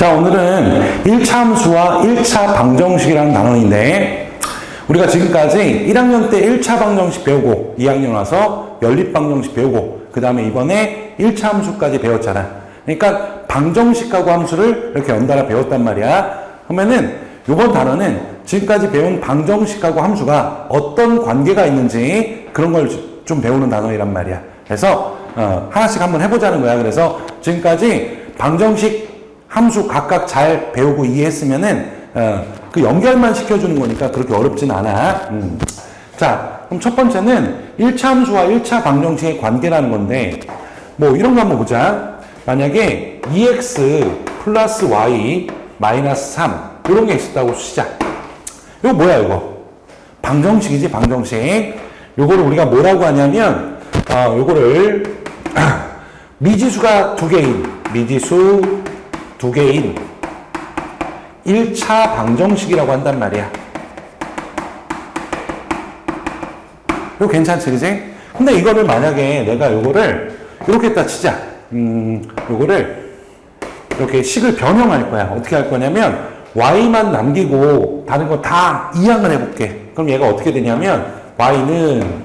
자, 오늘은 1차 함수와 1차 방정식이라는 단원인데, 우리가 지금까지 1학년 때 1차 방정식 배우고, 2학년 와서 연립 방정식 배우고, 그 다음에 이번에 1차 함수까지 배웠잖아. 그러니까 방정식하고 함수를 이렇게 연달아 배웠단 말이야. 그러면은 이번 단어는 지금까지 배운 방정식하고 함수가 어떤 관계가 있는지 그런 걸 좀 배우는 단어이란 말이야. 그래서 하나씩 한번 해보자는 거야. 그래서 지금까지 방정식, 함수 각각 잘 배우고 이해했으면은 그 연결만 시켜주는 거니까 그렇게 어렵진 않아. 자, 그럼 첫 번째는 1차 함수와 1차 방정식의 관계라는 건데, 뭐 이런 거 한번 보자. 만약에 2x 플러스 y 마이너스 3 이런 게 있었다고 치자. 이거 뭐야 이거? 방정식이지, 방정식. 요거를 우리가 뭐라고 하냐면 요거를 미지수가 미지수 두 개인 1차 방정식이라고 한단 말이야. 이거 괜찮지, 그지? 근데 이거를 만약에 내가 요거를 이렇게 딱 치자. 요거를 이렇게 식을 변형할 거야. 어떻게 할 거냐면 y만 남기고 다른 거 다 이항을 해볼게. 그럼 얘가 어떻게 되냐면 y는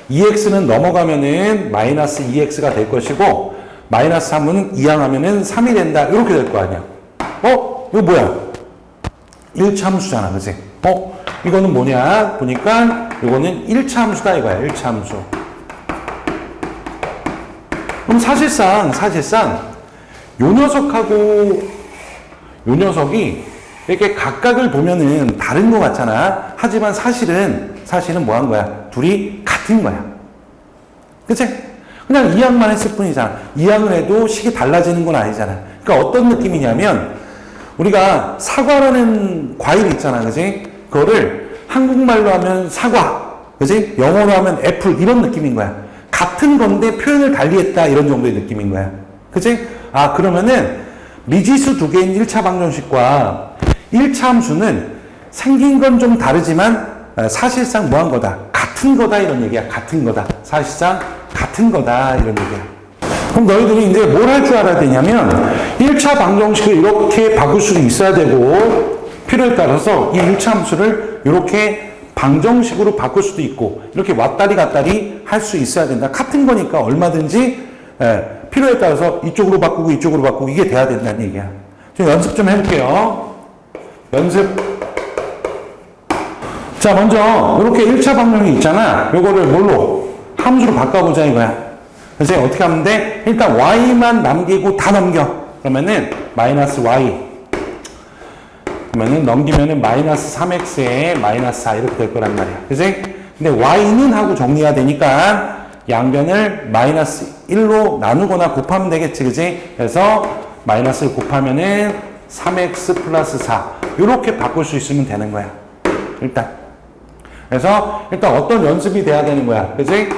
2x는 넘어가면은 마이너스 2x가 될 것이고 마이너스 3은 이항하면은 3이 된다. 이렇게 될 거 아니야. 이거 뭐야? 1차 함수잖아, 그치? 이거는 뭐냐? 보니까 이거는 1차 함수다 이거야. 1차 함수. 그럼 사실상 요 녀석하고 요 녀석이 이렇게 각각을 보면은 다른 것 같잖아. 하지만 사실은 뭐 한 거야? 둘이 같은 거야. 그치? 그냥 이항만 했을 뿐이잖아. 이항을 해도 식이 달라지는 건 아니잖아. 그러니까 어떤 느낌이냐면 우리가 사과라는 과일 있잖아. 그치? 그거를 한국말로 하면 사과, 그치? 영어로 하면 애플 이런 느낌인 거야. 같은 건데 표현을 달리했다 이런 정도의 느낌인 거야. 그치? 그러면은 미지수 두 개인 1차 방정식과 1차 함수는 생긴 건 좀 다르지만 사실상 뭐 한 거다? 같은 거다 이런 얘기야. 같은 거다. 사실상 같은 거다 이런 얘기야. 그럼 너희들이 이제 뭘 할 줄 알아야 되냐면 1차 방정식을 이렇게 바꿀 수도 있어야 되고 필요에 따라서 이 1차 함수를 이렇게 방정식으로 바꿀 수도 있고 이렇게 왔다리 갔다리 할 수 있어야 된다. 같은 거니까 얼마든지 필요에 따라서 이쪽으로 바꾸고 이쪽으로 바꾸고 이게 돼야 된다는 얘기야. 좀 연습 좀 해볼게요. 연습. 자, 먼저 이렇게 1차 방정식 있잖아. 요거를 뭘로? 함수로 바꿔보자 이거야. 그래서 어떻게 하면 돼? 일단 y만 남기고 다 넘겨. 그러면은 마이너스 y. 그러면은 넘기면은 마이너스 3x에 마이너스 4 이렇게 될 거란 말이야. 그치? 근데 y는 하고 정리해야 되니까 양변을 마이너스 1로 나누거나 곱하면 되겠지. 그치? 그래서 마이너스를 곱하면은 3x 플러스 4 이렇게 바꿀 수 있으면 되는 거야. 그래서 일단 어떤 연습이 돼야 되는 거야. 그치?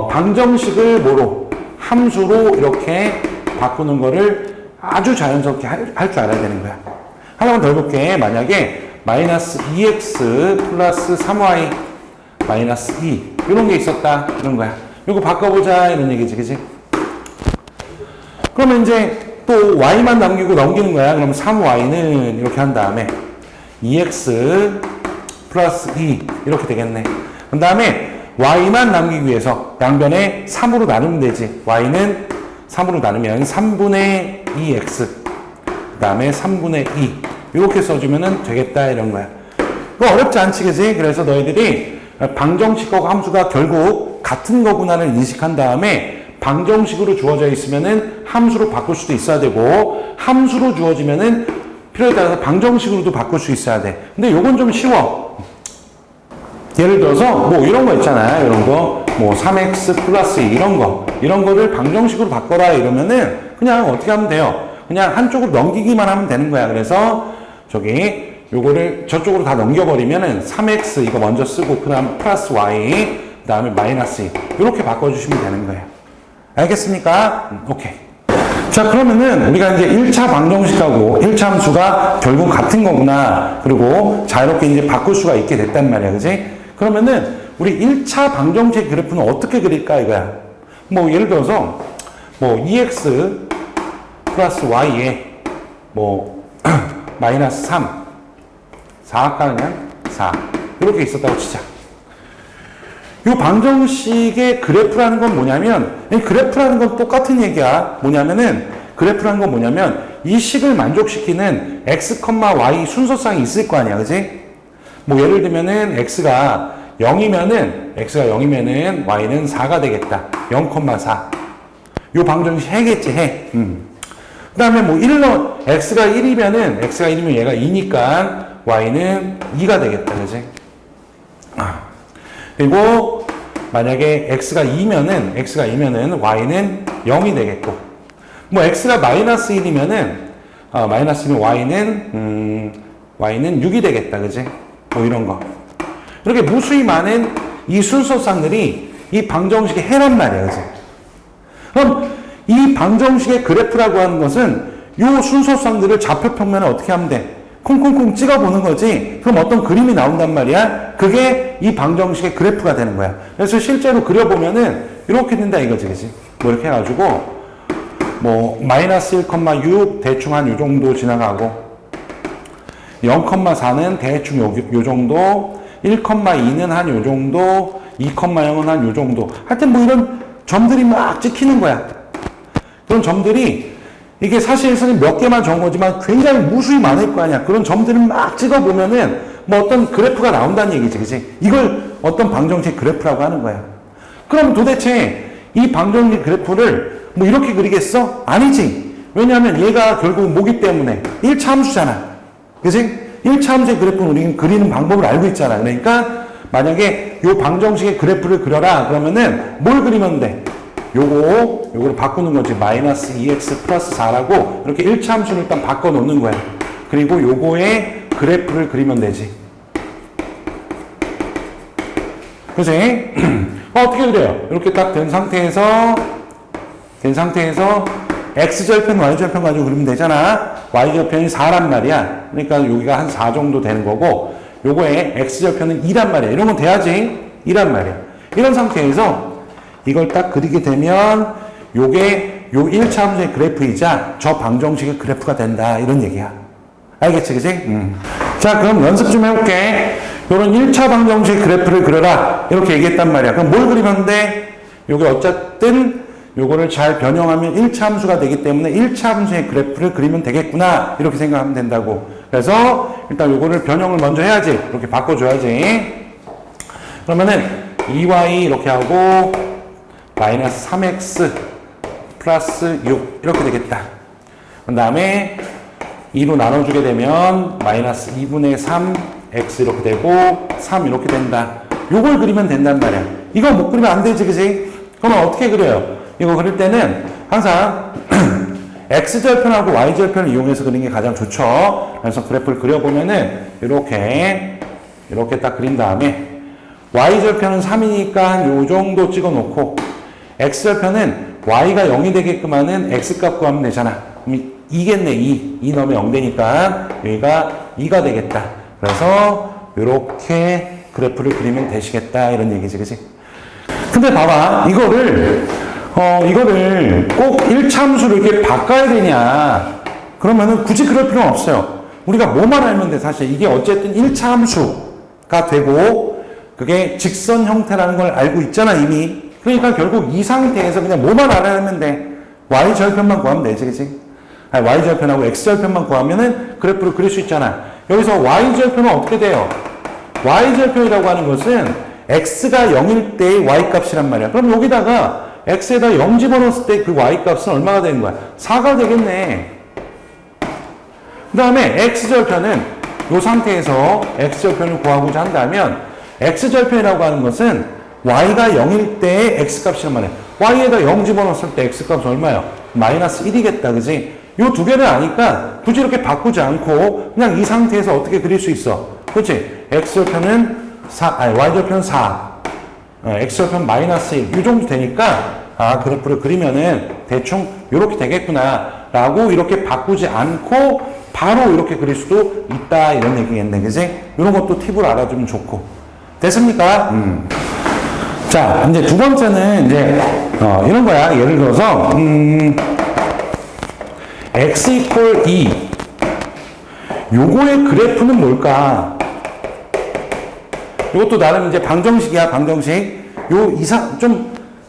방정식을 뭐로? 함수로 이렇게 바꾸는 거를 아주 자연스럽게 할 줄 알아야 되는 거야. 하나만 더 해볼게. 만약에 마이너스 2x 플러스 3y 마이너스 2 이런 게 있었다. 이런 거야. 이거 바꿔보자 이런 얘기지. 그치? 그러면 이제 또 y만 남기고 넘기는 거야. 그럼 3y는 이렇게 한 다음에 2x 플러스 2 이렇게 되겠네. 그 다음에 y만 남기기 위해서 양변에 3으로 나누면 되지. y는 3으로 나누면 3분의 2x 그 다음에 3분의 2 이렇게 써주면 되겠다 이런 거야. 그거 어렵지 않지, 그지? 그래서 너희들이 방정식하고 함수가 결국 같은 거구나를 인식한 다음에 방정식으로 주어져 있으면은 함수로 바꿀 수도 있어야 되고 함수로 주어지면은 필요에 따라서 방정식으로도 바꿀 수 있어야 돼. 근데 요건 좀 쉬워. 예를 들어서 뭐 이런 거 있잖아. 이런 거 뭐 3x 플러스 이런 거를 방정식으로 바꿔라 이러면은 그냥 어떻게 하면 돼요? 그냥 한쪽으로 넘기기만 하면 되는 거야. 그래서 저기 요거를 저쪽으로 다 넘겨버리면은 3x 이거 먼저 쓰고 그 다음 플러스 y 그 다음에 마이너스 2 이렇게 바꿔주시면 되는 거예요. 알겠습니까? 오케이. 자, 그러면은 우리가 이제 1차 방정식하고 1차 함수가 결국 같은 거구나. 그리고 자유롭게 이제 바꿀 수가 있게 됐단 말이야. 그지? 그러면은 우리 1차 방정식 그래프는 어떻게 그릴까 이거야. 뭐 예를 들어서 뭐 2x 플러스 y에 뭐 마이너스 3, 4 할까 그냥 4 이렇게 있었다고 치자. 이 방정식의 그래프라는 건 뭐냐면, 그래프라는 건 똑같은 얘기야. 뭐냐면은 그래프라는 건 뭐냐면 이 식을 만족시키는 x, y 순서상이 있을 거 아니야, 그지? 뭐 예를 들면은 x가 0이면은 y는 4가 되겠다. 0,4. 요 방정식 해겠지, 해. 그 다음에 뭐 x가 1이면 얘가 2니까 y는 2가 되겠다, 그지? 그리고 만약에 x가 2면은 y는 0이 되겠고, 뭐 x가 마이너스 1이면은 마이너스 1이면 y는 6이 되겠다, 그지? 뭐 이런 거. 이렇게 무수히 많은 이 순서상들이 이 방정식의 해란 말이야, 그지? 그럼 이 방정식의 그래프라고 하는 것은 이 순서상들을 좌표 평면을 어떻게 하면 돼? 콩콩콩 찍어보는 거지. 그럼 어떤 그림이 나온단 말이야. 그게 이 방정식의 그래프가 되는 거야. 그래서 실제로 그려보면은 이렇게 된다 이거지, 그지? 뭐 이렇게 해가지고 뭐 마이너스 1,6 대충 한 요 정도 지나가고 0,4는 대충 요 정도, 1,2는 한 요 정도, 2,0은 한 요 정도. 하여튼 뭐 이런 점들이 막 찍히는 거야. 그런 점들이 이게 사실 선생님 몇 개만 적은 거지만 굉장히 무수히 많을 거 아니야. 그런 점들을 막 찍어보면은 뭐 어떤 그래프가 나온다는 얘기지, 그지? 이걸 어떤 방정식 그래프라고 하는 거야. 그럼 도대체 이 방정식 그래프를 뭐 이렇게 그리겠어? 아니지. 왜냐하면 얘가 결국 뭐기 때문에 1차 함수잖아. 그지? 1차 함수의 그래프는 우리는 그리는 방법을 알고 있잖아. 그러니까 만약에 이 방정식의 그래프를 그려라 그러면은 뭘 그리면 돼? 요거를 바꾸는 거지. 마이너스 2x 플러스 4라고 이렇게 1차 함수를 일단 바꿔 놓는 거야. 그리고 요거의 그래프를 그리면 되지. 그치? 어떻게 그래요? 이렇게 딱 된 상태에서 x절편, y절편 가지고 그리면 되잖아. y절편이 4란 말이야. 그러니까 여기가 한 4 정도 되는 거고, 요거에 x절편은 2란 말이야. 이런 건 돼야지. 2란 말이야. 이런 상태에서 이걸 딱 그리게 되면 요게 요 1차 함수의 그래프이자 저 방정식의 그래프가 된다. 이런 얘기야. 알겠지, 그지? 자, 그럼 연습 좀 해볼게. 요런 1차 방정식 그래프를 그려라. 이렇게 얘기했단 말이야. 그럼 뭘 그리면 돼? 요게 어쨌든 요거를 잘 변형하면 1차 함수가 되기 때문에 1차 함수의 그래프를 그리면 되겠구나. 이렇게 생각하면 된다고. 그래서 일단 요거를 변형을 먼저 해야지. 이렇게 바꿔줘야지. 그러면은 2y 이렇게 하고 마이너스 3x 플러스 6 이렇게 되겠다. 그 다음에 2로 나눠주게 되면 마이너스 2분의 3x 이렇게 되고 3 이렇게 된다. 요걸 그리면 된단 말이야. 이거 못 그리면 안 되지, 그지? 그러면 어떻게 그려요? 이거 그릴 때는 항상 x절편하고 y절편을 이용해서 그리는 게 가장 좋죠. 그래서 그래프를 그려보면은 이렇게 딱 그린 다음에 y절편은 3이니까 요 정도 찍어 놓고 x절편은 y가 0이 되게끔 하는 x값 구하면 되잖아. 그럼 2겠네, 2 넣으면 0 되니까 여기가 2가 되겠다. 그래서 이렇게 그래프를 그리면 되시겠다. 이런 얘기지, 그지? 근데 봐봐. 이거를 꼭 1차 함수를 이렇게 바꿔야 되냐. 그러면은 굳이 그럴 필요는 없어요. 우리가 뭐만 알면 돼, 사실. 이게 어쨌든 1차 함수가 되고, 그게 직선 형태라는 걸 알고 있잖아, 이미. 그러니까 결국 이 상태에서 그냥 뭐만 알아내면 돼. y절편만 구하면 되지, 그지? 아니, y절편하고 x절편만 구하면은 그래프를 그릴 수 있잖아. 여기서 y절편은 어떻게 돼요? y절편이라고 하는 것은 x가 0일 때의 y값이란 말이야. 그럼 여기다가 x에다 0 집어넣었을 때 그 y값은 얼마가 되는 거야? 4가 되겠네. 그 다음에 x절편은 이 상태에서 x절편을 구하고자 한다면 x절편이라고 하는 것은 y가 0일 때의 x값이란 말이야. y에다 0 집어넣었을 때 x값은 얼마야? 마이너스 1이겠다, 그지? 이 두 개를 아니까 굳이 이렇게 바꾸지 않고 그냥 이 상태에서 어떻게 그릴 수 있어? 그치? x절편은 4, 아니 y절편은 4, x절편 마이너스 1, 이 정도 되니까 그래프를 그리면은 대충 이렇게 되겠구나 라고 이렇게 바꾸지 않고 바로 이렇게 그릴 수도 있다, 이런 얘기겠네, 그지? 이런 것도 팁을 알아주면 좋고. 됐습니까? 자, 이제 두 번째는 이제 이런 거야. 예를 들어서 x equal 2 요거의 그래프는 뭘까? 이것도 나름 이제 방정식이야, 방정식.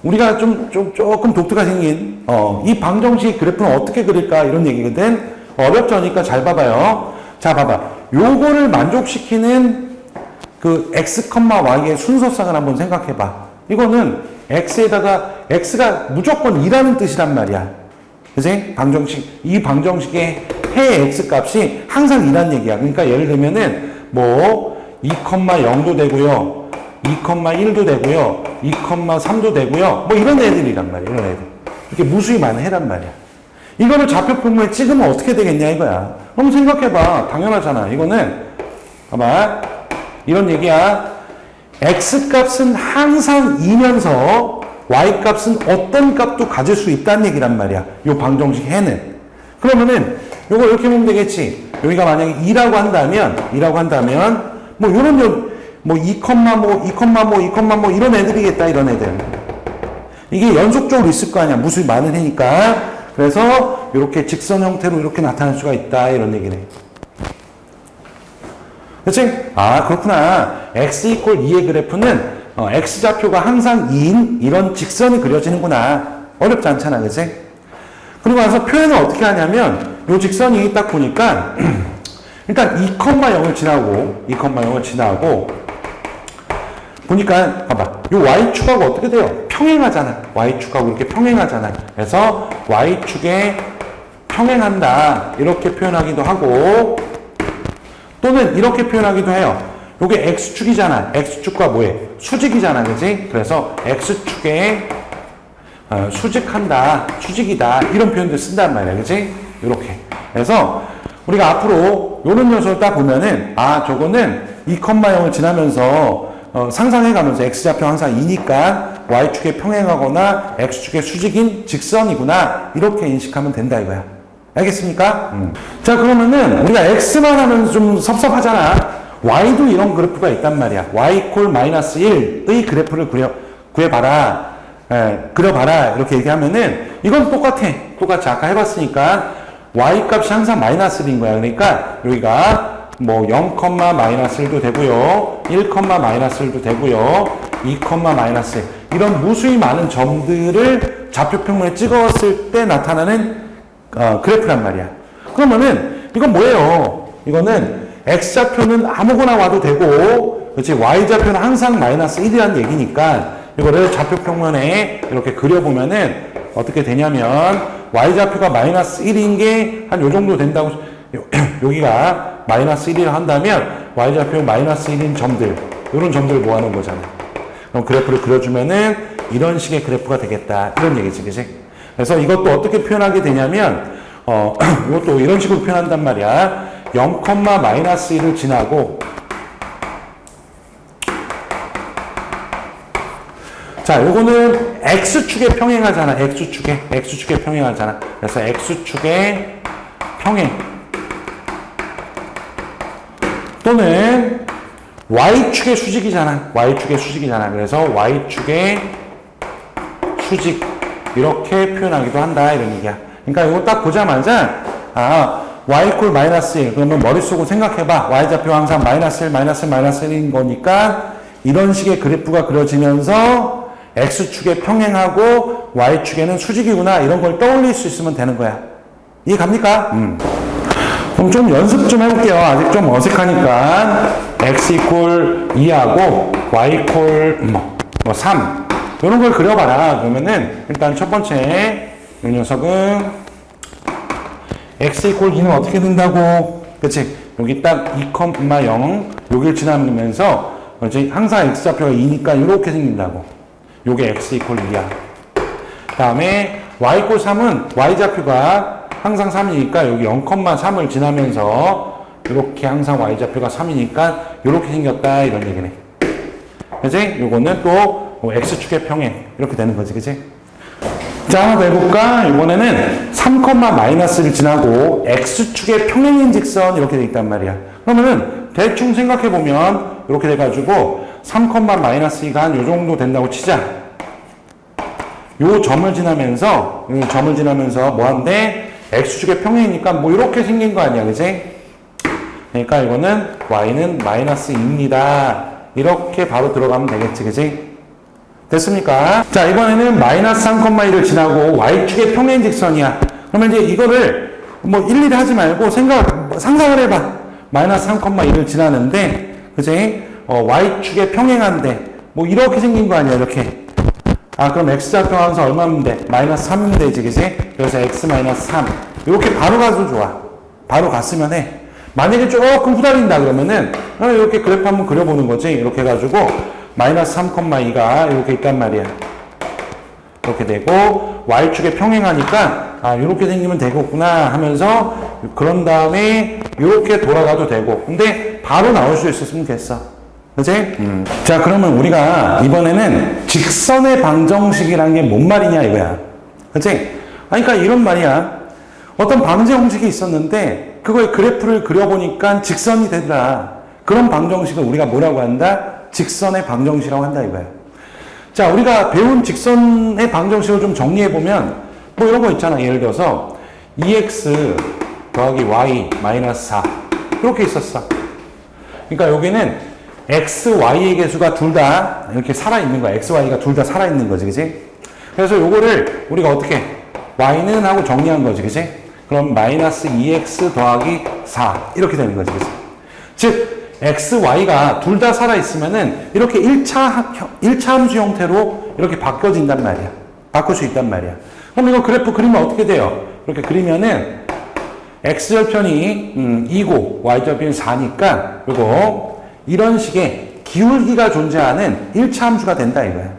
우리가 조금 독특하게 생긴, 이 방정식 그래프는 어떻게 그릴까? 이런 얘기거든. 어렵지 않으니까 잘 봐봐요. 자, 봐봐. 요거를 만족시키는 그 x, y의 순서상을 한번 생각해봐. 이거는 x가 무조건 2라는 뜻이란 말이야. 그치? 이 방정식의 해 x 값이 항상 2라는 얘기야. 그러니까 예를 들면은, 2,0도 되고요. 2,1도 되고요. 2,3도 되고요. 이런 애들이란 말이야. 이런 애들. 이렇게 무수히 많은 해란 말이야. 이거를 좌표 평면에 찍으면 어떻게 되겠냐 이거야. 한번 생각해봐. 당연하잖아. 이거는 봐봐. 이런 얘기야. X값은 항상 2면서 Y값은 어떤 값도 가질 수 있다는 얘기란 말이야. 요 방정식 해는. 그러면은 요거 이렇게 보면 되겠지. 여기가 만약에 2라고 한다면 요런 2,2,2,2 이런 애들이겠다. 이런 애들. 이게 연속적으로 있을 거 아니야. 무수히 많은 해니까. 그래서 이렇게 직선 형태로 이렇게 나타날 수가 있다. 이런 얘기네. 그치? 아, 그렇구나. x 이퀄 2의 그래프는 x좌표가 항상 2인 이런 직선이 그려지는구나. 어렵지 않잖아. 그치? 그리고 나서 표현을 어떻게 하냐면 이 직선이 딱 보니까 일단 2,0을 지나고 보니까 봐봐. 이 y축하고 어떻게 돼요? 평행하잖아. y축하고 이렇게 평행하잖아. 그래서 y축에 평행한다. 이렇게 표현하기도 하고 또는 이렇게 표현하기도 해요. 요게 x축이잖아. x축과 뭐해? 수직이잖아. 그지? 그래서 x축에 수직한다. 수직이다. 이런 표현도 쓴단 말이야. 그지? 이렇게. 그래서 우리가 앞으로 요런 녀석을 딱 보면은 저거는 2,0을 지나면서 상상해가면서 x좌표 항상 2니까 y축에 평행하거나 x축에 수직인 직선이구나. 이렇게 인식하면 된다 이거야. 알겠습니까? 자, 그러면은 우리가 x만 하면 좀 섭섭하잖아. y도 이런 그래프가 있단 말이야. y 콜 마이너스 1의 그래프를 그려봐라. 이렇게 얘기하면은 이건 똑같이 아까 해봤으니까 y 값이 항상 마이너스 1인 거야. 그러니까 여기가 0, 마이너스 1도 되고요. 1, 마이너스 1도 되고요. 2, 마이너스 1. 이런 무수히 많은 점들을 좌표평면에 찍었을 때 나타나는 그래프란 말이야. 그러면은 이건 뭐예요? 이거는 x좌표는 아무거나 와도 되고, 그렇지? y좌표는 항상 마이너스 1이라는 얘기니까 이거를 좌표평면에 이렇게 그려보면은 어떻게 되냐면 y좌표가 마이너스 1인 게 한 요 정도 된다고. 여기가 마이너스 1이라 한다면 y좌표 마이너스 1인 점들, 이런 점들을 모아놓은 거잖아. 그럼 그래프를 그려주면은 이런 식의 그래프가 되겠다. 이런 얘기지, 그치? 그래서 이것도 어떻게 표현하게 되냐면 이것도 이런 식으로 표현한단 말이야. 0, 마이너스 1을 지나고 자, 요거는 x축에 평행하잖아. x축에 평행하잖아. 그래서 x축에 평행 또는 y축의 수직이잖아. 그래서 y축의 수직 이렇게 표현하기도 한다. 이런 얘기야. 그러니까 이거 딱 보자마자 y 콜 마이너스 1 그러면 머릿속으로 생각해봐. y좌표 항상 마이너스 1, 마이너스 1인 거니까 이런 식의 그래프가 그려지면서 x축에 평행하고 y축에는 수직이구나. 이런 걸 떠올릴 수 있으면 되는 거야. 이해 갑니까? 그럼 좀 연습 좀 해볼게요. 아직 좀 어색하니까 x 이퀄 2하고 y 이퀄 3 이런 걸 그려봐라. 그러면은 일단 첫 번째 이 녀석은 x 이퀄 2는 어떻게 된다고? 그치? 여기 딱 2,0 여기를 지나면서 항상 x좌표가 2니까 이렇게 생긴다고. 요게 x 이퀄 2야. 그 다음에 y 이퀄 3은 y좌표가 항상 3이니까 여기 0,3을 지나면서 이렇게 항상 y좌표가 3이니까 이렇게 생겼다. 이런 얘기네. 그치? 요거는 또 x축의 평행 이렇게 되는 거지. 그치? 자, 하나 더 해볼까? 이번에는 3, 마이너스를 지나고 x축의 평행인 직선 이렇게 돼 있단 말이야. 그러면은 대충 생각해보면 이렇게 돼가지고 3, 마이너스 2가 한 요 정도 된다고 치자. 요 점을 지나면서 뭐 한데 x축의 평행이니까 뭐 이렇게 생긴 거 아니야. 그치? 그러니까 이거는 y는 마이너스 2입니다. 이렇게 바로 들어가면 되겠지, 그지? 됐습니까? 자, 이번에는 마이너스 3,1을 지나고 y축의 평행 직선이야. 그러면 이제 이거를 뭐 일일이 하지 말고 상상을 해봐. 마이너스 3,1을 지나는데, 그지? y축에 평행한데, 뭐 이렇게 생긴 거 아니야, 이렇게. 아, 그럼 x좌표 항상 얼마면 돼? 마이너스 3이면 되지, 그지? 그래서 x 마이너스 3. 이렇게 바로 가도 좋아. 바로 갔으면 해. 만약에 조금 후달린다 그러면은, 이렇게 그래프 한번 그려보는 거지. 이렇게 해가지고, 마이너스 3,2가 이렇게 있단 말이야. 이렇게 되고, y축에 평행하니까, 아, 이렇게 생기면 되겠구나 하면서, 그런 다음에, 이렇게 돌아가도 되고. 근데, 바로 나올 수 있었으면 됐어. 그치? 자, 그러면 우리가 이번에는 직선의 방정식이라는 게 뭔 말이냐 이거야. 그치? 그러니까 이런 말이야. 어떤 방정 형식이 있었는데 그거의 그래프를 그려보니까 직선이 되더라. 그런 방정식을 우리가 뭐라고 한다? 직선의 방정식이라고 한다 이거야. 자, 우리가 배운 직선의 방정식을 좀 정리해보면 뭐 이런 거 있잖아. 예를 들어서 2x 더하기 y 마이너스 4 이렇게 있었어. 그러니까 여기는 x, y의 개수가 둘 다 이렇게 살아있는 거야. x, y가 둘 다 살아있는 거지, 그지? 그래서 요거를 우리가 어떻게 y는 하고 정리한 거지, 그지? 그럼 마이너스 2x 더하기 4 이렇게 되는 거지, 그지? 즉 x, y가 둘 다 살아있으면은 이렇게 1차 함수 형태로 이렇게 바꿔진단 말이야. 바꿀 수 있단 말이야. 그럼 이거 그래프 그리면 어떻게 돼요? 이렇게 그리면은 x절편이 2고 y절편이 4니까 요거 이런 식의 기울기가 존재하는 1차 함수가 된다 이거야.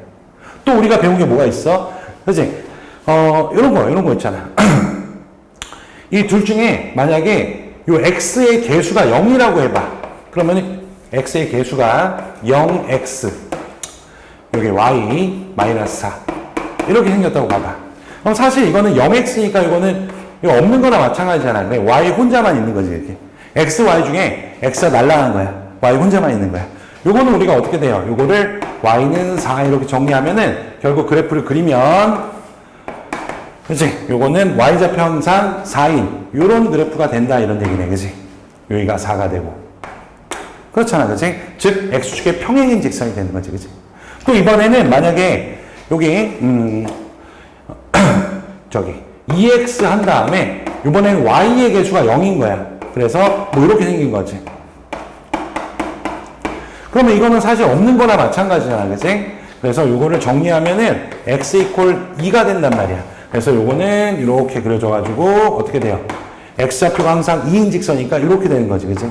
또 우리가 배운 게 뭐가 있어? 그치? 이런 거 있잖아. 이 둘 중에 만약에 요 x의 개수가 0이라고 해봐. 그러면 x의 개수가 0x 여기 y 마이너스 4 이렇게 생겼다고 봐봐. 그럼 사실 이거는 0x니까 이거는 이거 없는 거나 마찬가지잖아. 근데 y 혼자만 있는 거지 이렇게. x, y 중에 x가 날라간 거야. y 혼자만 있는 거야. 요거는 우리가 어떻게 돼요? 요거를 y는 4 이렇게 정리하면은 결국 그래프를 그리면 그치? 요거는 y좌표 항상 4인 요런 그래프가 된다 이런 얘기네. 그치? 여기가 4가 되고 그렇잖아. 그치? 즉 x축의 평행인 직선이 되는 거지. 그치? 또 이번에는 만약에 여기 저기 2x 한 다음에 이번에는 y의 개수가 0인 거야. 그래서 뭐 이렇게 생긴 거지. 그러면 이거는 사실 없는 거나 마찬가지잖아. 그치? 그래서 요거를 정리하면은 x 이퀄 2가 된단 말이야. 그래서 요거는 이렇게 그려져가지고 어떻게 돼요? x좌표가 항상 2인 직선이니까 이렇게 되는 거지. 그치?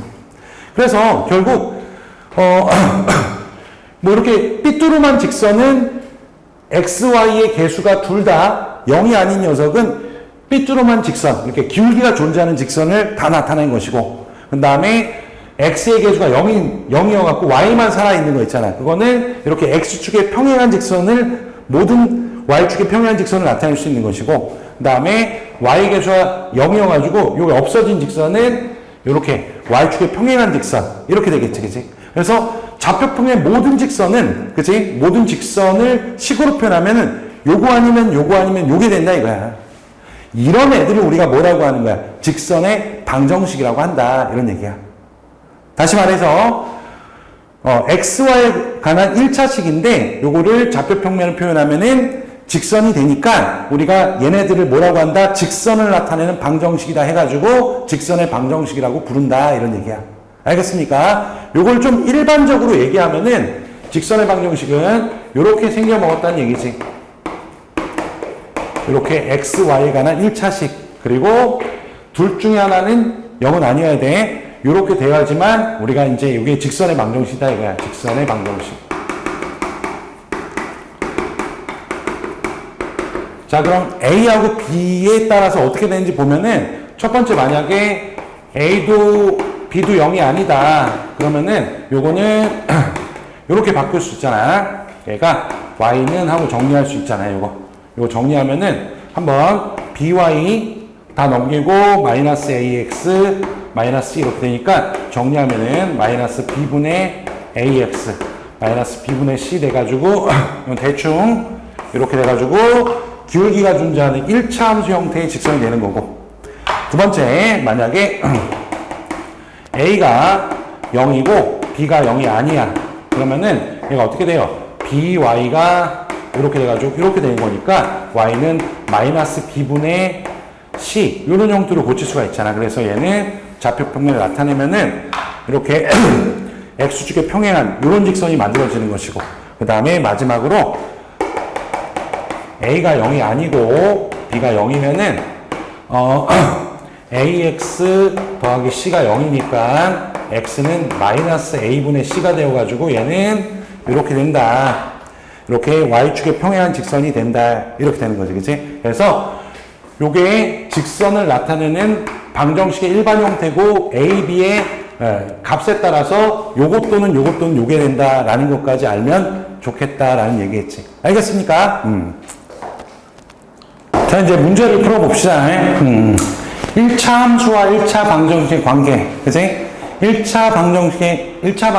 그래서 결국 뭐 이렇게 삐뚤음한 직선은 x, y의 개수가 둘 다 0이 아닌 녀석은 삐뚤음한 직선, 이렇게 기울기가 존재하는 직선을 다 나타낸 것이고 그 다음에 x의 개수가 0이어갖고 y만 살아있는 거 있잖아. 그거는 이렇게 x축의 평행한 직선을 모든 y축의 평행한 직선을 나타낼 수 있는 것이고 그 다음에 y의 개수가 0이어가지고 여기 없어진 직선은 이렇게 y축의 평행한 직선 이렇게 되겠지. 그치? 그래서 좌표평의 모든 직선은 그치? 모든 직선을 식으로 표현하면은 요거 아니면 요게 된다 이거야. 이런 애들을 우리가 뭐라고 하는 거야? 직선의 방정식이라고 한다 이런 얘기야. 다시 말해서 xy에 관한 1차식인데 요거를 좌표평면을 표현하면은 직선이 되니까 우리가 얘네들을 뭐라고 한다? 직선을 나타내는 방정식이다 해가지고 직선의 방정식이라고 부른다 이런 얘기야. 알겠습니까? 요걸 좀 일반적으로 얘기하면은 직선의 방정식은 요렇게 생겨 먹었다는 얘기지. 이렇게 x, y에 관한 1차식 그리고 둘 중에 하나는 0은 아니어야 돼. 이렇게 돼야지만 우리가 이제 이게 직선의 방정식이다 이거야. 직선의 방정식. 자, 그럼 A하고 B에 따라서 어떻게 되는지 보면은 첫 번째 만약에 A도 B도 0이 아니다. 그러면은 요거는 요렇게 바꿀 수 있잖아. 얘가 Y는 하고 정리할 수 있잖아요. 요거 정리하면은 한번 BY 다 넘기고 마이너스 AX 마이너스 이렇게 되니까 정리하면은 마이너스 B분의 AX 마이너스 B분의 C 돼가지고 대충 이렇게 돼가지고 기울기가 존재하는 1차 함수 형태의 직선이 되는 거고 두 번째 만약에 A가 0이고 B가 0이 아니야. 그러면은 얘가 어떻게 돼요? BY가 이렇게 돼가지고 이렇게 되는 거니까 Y는 마이너스 B분의 C 이런 형태로 고칠 수가 있잖아. 그래서 얘는 좌표 평면을 나타내면은 이렇게 X축에 평행한 이런 직선이 만들어지는 것이고, 그 다음에 마지막으로 A가 0이 아니고 B가 0이면은 AX 더하기 C가 0이니까 X는 마이너스 A분의 C가 되어가지고 얘는 이렇게 된다. 이렇게 Y축에 평행한 직선이 된다. 이렇게 되는 거지, 그치? 그래서 요게 직선을 나타내는 방정식의 일반 형태고 A, B의 값에 따라서 요것 또는 요게 된다라는 것까지 알면 좋겠다라는 얘기겠지. 알겠습니까? 자, 이제 문제를 풀어봅시다. 1차 함수와 1차 방정식의 관계. 그치? 1차 방정식의, 1차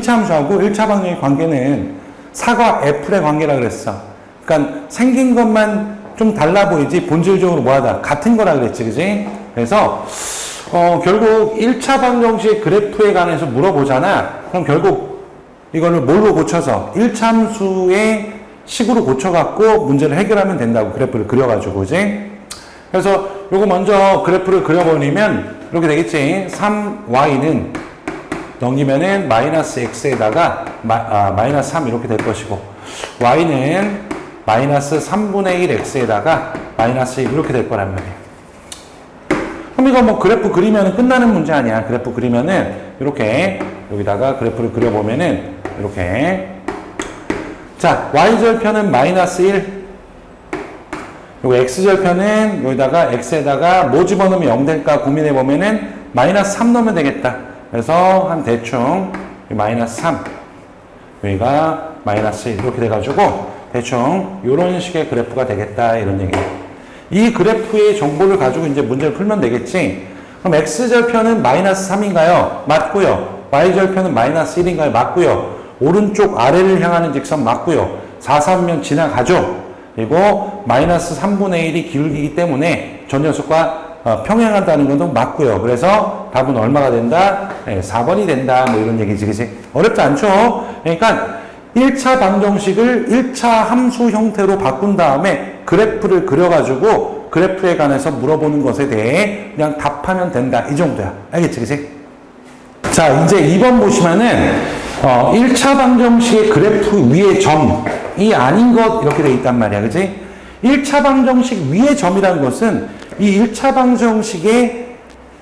함수하고 1차 방정식의 관계는 사과 애플의 관계라 그랬어. 그러니까 생긴 것만 좀 달라 보이지 본질적으로 뭐하다 같은 거라 그랬지, 그지? 그래서 결국 1차 방정식 그래프에 관해서 물어보잖아. 그럼 결국 이거를 뭘로 고쳐서 1차 함수의 식으로 고쳐갖고 문제를 해결하면 된다고. 그래프를 그려가지고, 그지? 그래서 요거 먼저 그래프를 그려버리면 이렇게 되겠지. 3y는 넘기면은 마이너스 x에다가 마이너스 3 이렇게 될 것이고, y는 마이너스 3분의 1 x에다가 마이너스 1 이렇게 될 거란 말이에요. 그럼 이거 뭐 그래프 그리면 끝나는 문제 아니야. 그래프 그리면은 이렇게 여기다가 그래프를 그려보면은 이렇게, 자, y절편은 마이너스 1, 그리고 x절편은 여기다가 x에다가 뭐 집어넣으면 0 될까 고민해보면은 마이너스 3 넣으면 되겠다. 그래서 한 대충 마이너스 3, 여기가 마이너스 1 이렇게 돼가지고 대충 이런 식의 그래프가 되겠다, 이런 얘기예요. 이 그래프의 정보를 가지고 이제 문제를 풀면 되겠지. 그럼 x절편은 마이너스 3인가요? 맞고요. y절편은 마이너스 1인가요? 맞고요. 오른쪽 아래를 향하는 직선 맞고요. 4, 3면 지나가죠. 그리고 마이너스 3분의 1이 기울기이기 때문에 전 녀석과 평행한다는 것도 맞고요. 그래서 답은 얼마가 된다? 네, 4번이 된다. 뭐 이런 얘기지, 그치? 어렵지 않죠? 그러니까 1차 방정식을 1차 함수 형태로 바꾼 다음에 그래프를 그려가지고 그래프에 관해서 물어보는 것에 대해 그냥 답하면 된다. 이 정도야. 알겠지, 그치? 자, 이제 2번 보시면은 1차 방정식의 그래프 위의 점이 아닌 것 이렇게 돼 있단 말이야. 그치? 1차 방정식 위의 점이라는 것은 이 1차 방정식의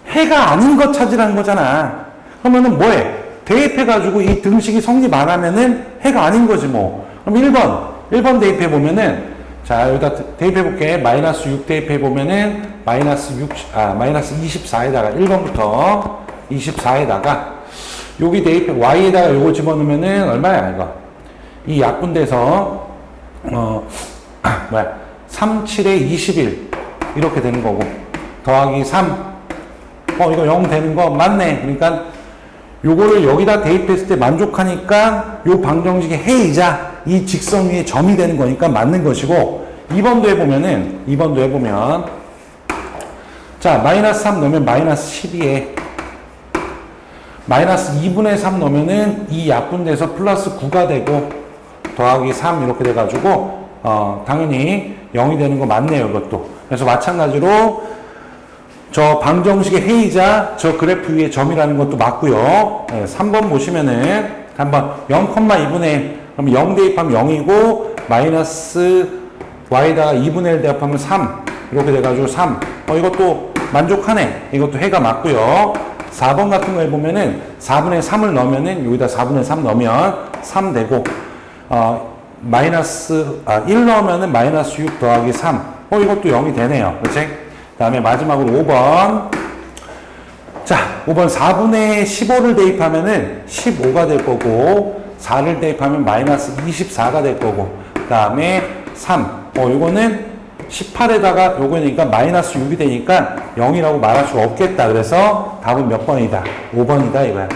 해가 아닌 것 찾으라는 거잖아. 그러면은 뭐해? 대입해가지고 이 등식이 성립 안 하면은 해가 아닌 거지 뭐. 그럼 1번 대입해보면은, 자, 여기다 대입해볼게. 마이너스 6 대입해보면은 마이너스 24에다가 1번부터 24에다가 여기 대입해, y에다가 요거 집어넣으면은 얼마야, 이거? 이 약분돼서, 3, 7에 21. 이렇게 되는 거고. 더하기 3. 이거 0 되는 거 맞네. 그러니까 요거를 여기다 대입했을 때 만족하니까 요 방정식의 해이자 이 직선 위에 점이 되는 거니까 맞는 것이고, 2번도 해보면, 자, 마이너스 3 넣으면 마이너스 12에 마이너스 2분의 3 넣으면은 이 약분돼서 플러스 9가 되고, 더하기 3 이렇게 돼가지고, 당연히 0이 되는 거 맞네요, 이것도. 그래서 마찬가지로 저 방정식의 해이자 저 그래프 위에 점이라는 것도 맞고요. 3번 보시면은 한번 0,2분의, 그럼 0 대입하면 0이고, 마이너스 y에다가 2분의 1 대입하면 3 이렇게 돼가지고 3. 이것도 만족하네. 이것도 해가 맞고요. 4번 같은 거 해보면은 4분의 3을 넣으면은 여기다 4분의 3 넣으면 3 되고, 마이너스 1 넣으면은 마이너스 6 더하기 3. 이것도 0이 되네요. 그치? 그 다음에 마지막으로 5번. 자, 5번 4분의 15를 대입하면은 15가 될 거고, 4를 대입하면 마이너스 24가 될 거고, 그 다음에 3. 이거는 18에다가 요거니까 마이너스 6이 되니까 0이라고 말할 수가 없겠다. 그래서 답은 몇 번이다? 5번이다, 이거야.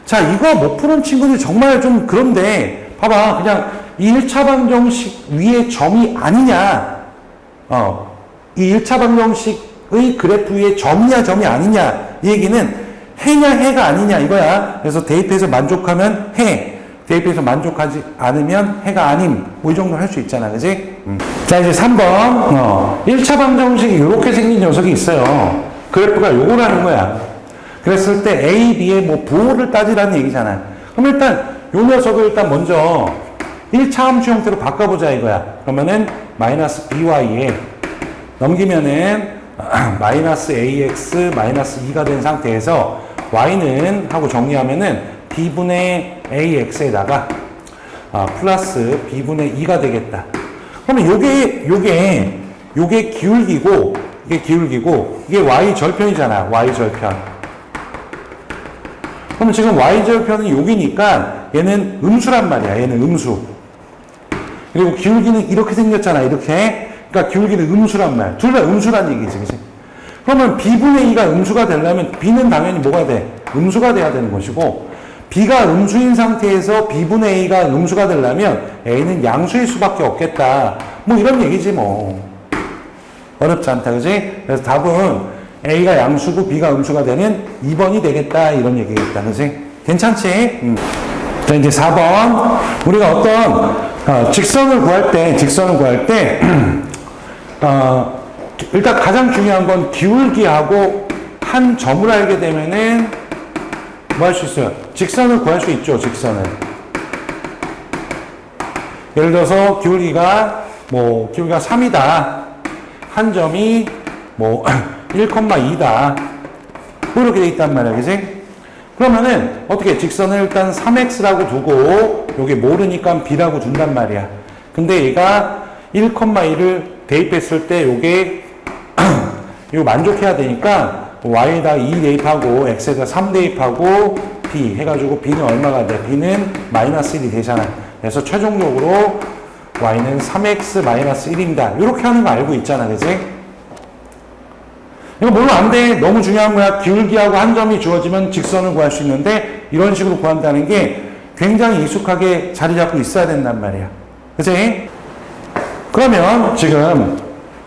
자, 이거 못 푸는 친구들 정말 좀 그런데, 봐봐. 그냥 이 1차 방정식 위에 점이 아니냐. 이 1차 방정식의 그래프 위에 점이냐, 점이 아니냐. 이 얘기는 해냐 해가 아니냐 이거야. 그래서 대입해서 만족하면 해, 대입해서 만족하지 않으면 해가 아님. 뭐 이 정도 할 수 있잖아, 그지? 자, 이제 3번 1차 방정식이 이렇게 생긴 녀석이 있어요. 그래프가 요거라는 거야. 그랬을 때 A, B의 뭐 부호를 따지라는 얘기잖아. 그럼 일단 요 녀석을 일단 먼저 1차 함수 형태로 바꿔보자 이거야. 그러면은 마이너스 by에 넘기면은 마이너스 ax 마이너스 2가 된 상태에서 y는 하고 정리하면은 b분의 ax에다가 플러스 b분의 2가 되겠다. 그러면 요게 기울기고 이게 y 절편이잖아. y 절편. 그럼 지금 y 절편은 여기니까 얘는 음수란 말이야. 얘는 음수. 그리고 기울기는 이렇게 생겼잖아. 이렇게. 그러니까 기울기는 음수란 말. 둘 다 음수란 얘기지. 그치? 그러면 b분의 2가 음수가 되려면 b는 당연히 뭐가 돼? 음수가 돼야 되는 것이고, b가 음수인 상태에서 b분의 a가 음수가 되려면 a는 양수일 수밖에 없겠다. 뭐 이런 얘기지 뭐. 어렵지 않다. 그지? 그래서 답은 a가 양수고 b가 음수가 되는 2번이 되겠다. 이런 얘기겠다. 그지? 괜찮지? 자, 이제 4번. 우리가 어떤 직선을 구할 때 일단 가장 중요한 건 기울기하고 한 점을 알게 되면은 뭐 할 수 있어요? 직선을 구할 수 있죠, 직선을. 예를 들어서 기울기가 3이다. 한 점이 1,2다. 뭐 이렇게 돼 있단 말이야, 그지? 그러면은 어떻게 직선을 일단 3x라고 두고 요게 모르니까 b라고 둔단 말이야. 근데 얘가 1,2를 대입했을 때 요게 이거 만족해야 되니까 y에다 2 대입하고 x에다 3 대입하고 b 해가지고 b는 얼마가 돼? b는 마이너스 1이 되잖아. 그래서 최종적으로 y는 3x 마이너스 1입니다. 이렇게 하는 거 알고 있잖아, 그지? 이거 물론 안 돼. 너무 중요한 거야. 기울기하고 한 점이 주어지면 직선을 구할 수 있는데 이런 식으로 구한다는 게 굉장히 익숙하게 자리 잡고 있어야 된단 말이야. 그치? 그러면 지금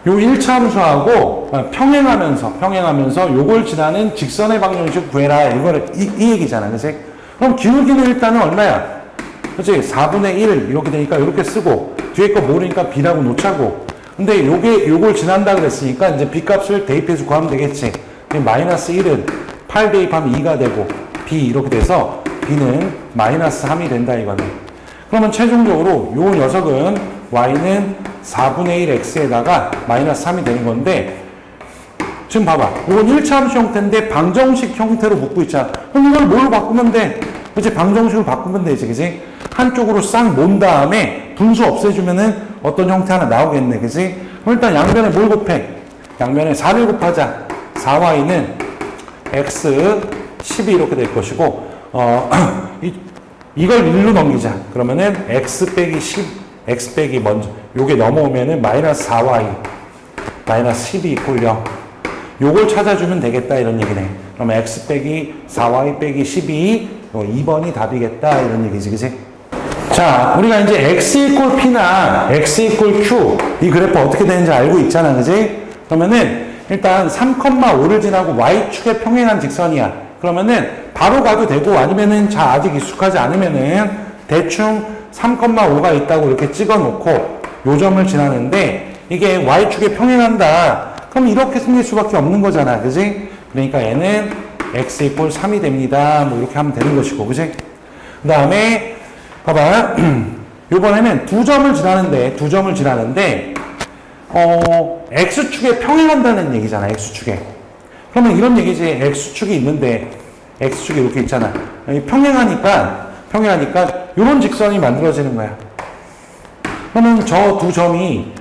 요 1차 함수하고 평행하면서 요걸 지나는 직선의 방정식 구해라. 이거를 이 얘기잖아. 그치? 그럼 기울기는 일단은 얼마야? 그치? 4분의 1 이렇게 되니까 이렇게 쓰고 뒤에 거 모르니까 b라고 놓자고. 근데 요걸 지난다 그랬으니까 이제 b 값을 대입해서 구하면 되겠지. 마이너스 1은 8 대입하면 2가 되고 b 이렇게 돼서 b는 마이너스 3이 된다 이거네. 그러면 최종적으로 요 녀석은 y는 4분의 1 x에다가 마이너스 3이 되는 건데 지금 봐봐. 이건 1차 함수 형태인데 방정식 형태로 묶고 있잖아. 그럼 이걸 뭘로 바꾸면 돼? 그치? 방정식으로 바꾸면 되지. 그치? 한쪽으로 싹 모은 다음에 분수 없애주면은 어떤 형태 하나 나오겠네. 그치? 그럼 일단 양변에 뭘 곱해? 양변에 4를 곱하자. 4y는 x 10이 이렇게 될 것이고, 이걸 1로 넘기자. 그러면은 x 빼기 10, x 빼기 먼저, 요게 넘어오면은 마이너스 4y, 마이너스 10이 이퀄 0. 요걸 찾아주면 되겠다. 이런 얘기네. 그러면 x 빼기 4y 빼기 12, 2번이 답이겠다. 이런 얘기지. 그치? 자, 우리가 이제 x 이퀄 p나 x 이퀄 q 이 그래프 어떻게 되는지 알고 있잖아. 그지? 그러면은 일단 3,5를 지나고 y축에 평행한 직선이야. 그러면은 바로 가도 되고 아니면은 아직 익숙하지 않으면은 대충 3,5가 있다고 이렇게 찍어 놓고 요 점을 지나는데 이게 y축에 평행한다. 그럼 이렇게 생길 수밖에 없는 거잖아. 그지? 그러니까 얘는 x 이퀄 3이 됩니다. 뭐 이렇게 하면 되는 것이고. 그지? 그 다음에 봐봐. 요번에는 두 점을 지나는데 x축에 평행한다는 얘기잖아. x축에. 그러면 이런 얘기지. x축이 있는데 x축이 이렇게 있잖아. 평행하니까 요런 직선이 만들어지는 거야. 그러면 저 두 점이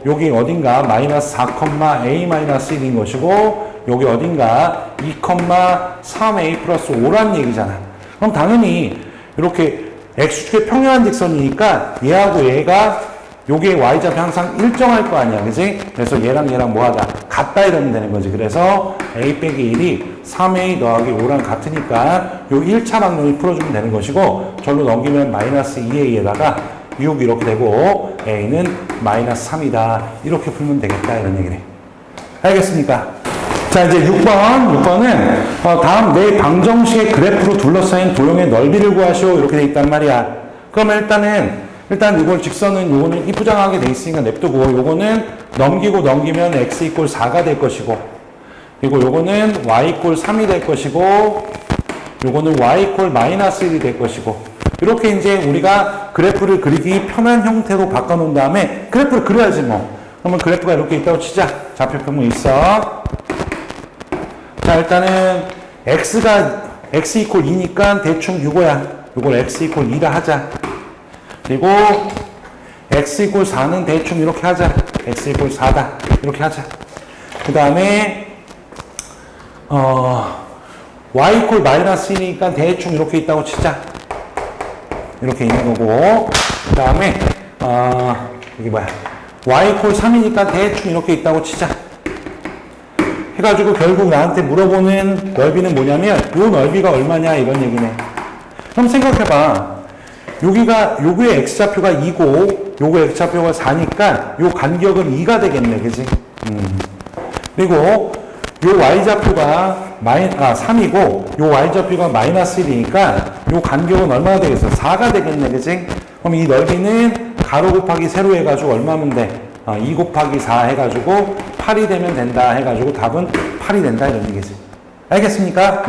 여기 어딘가 마이너스 4,a-1인 것이고 여기 어딘가 2,3a 플러스 5란 얘기잖아. 그럼 당연히 이렇게 x축에 평행한 직선이니까 얘하고 얘가 요게 y좌표 항상 일정할 거 아니야. 그지? 그래서 얘랑 뭐하다? 같다 이러면 되는 거지. 그래서 a 빼기 1이 3a 더하기 5랑 같으니까 요 1차 방정식 풀어주면 되는 것이고 절로 넘기면 마이너스 2a에다가 6 이렇게 되고 a는 마이너스 3이다. 이렇게 풀면 되겠다 이런 얘기네. 알겠습니까? 자, 이제 6번은 다음 내 방정식의 그래프로 둘러싸인 도형의 넓이를 구하시오. 이렇게 돼 있단 말이야. 그러면 일단 이걸 직선은 요거는 이부장하게 돼 있으니까 냅두고 요거는 넘기면 x 이퀄 4가 될 것이고, 그리고 요거는 y 이퀄 3이 될 것이고, 요거는 y 이퀄 마이너스 1이 될 것이고, 이렇게 이제 우리가 그래프를 그리기 편한 형태로 바꿔놓은 다음에 그래프를 그려야지 뭐. 그러면 그래프가 이렇게 있다고 치자. 좌표평면 있어. 자, 일단은 x 이퀄 2니까 대충 이거야. 이걸 x 이퀄 2라 하자. 그리고 x 이퀄 4는 대충 이렇게 하자. x 이퀄 4다. 이렇게 하자. 그 다음에 y 이퀄 마이너스 1이니까 대충 이렇게 있다고 치자. 이렇게 있는 거고, 그 다음에 이게 뭐야, y 이퀄 3이니까 대충 이렇게 있다고 치자. 해가지고 결국 나한테 물어보는 넓이는 뭐냐면 요 넓이가 얼마냐 이런 얘기네. 그럼 생각해봐. 요거의 x좌표가 2고 요거 x좌표가 4니까 요 간격은 2가 되겠네, 그지? 그리고 요 y좌표가 3이고 요 y좌표가 마이너스 1이니까 요 간격은 얼마나 되겠어? 4가 되겠네, 그지? 그럼 이 넓이는 가로 곱하기 세로 해가지고 얼마면 돼? 2 곱하기 4 해가지고 8이 되면 된다 해가지고 답은 8이 된다 이런 얘기지. 알겠습니까?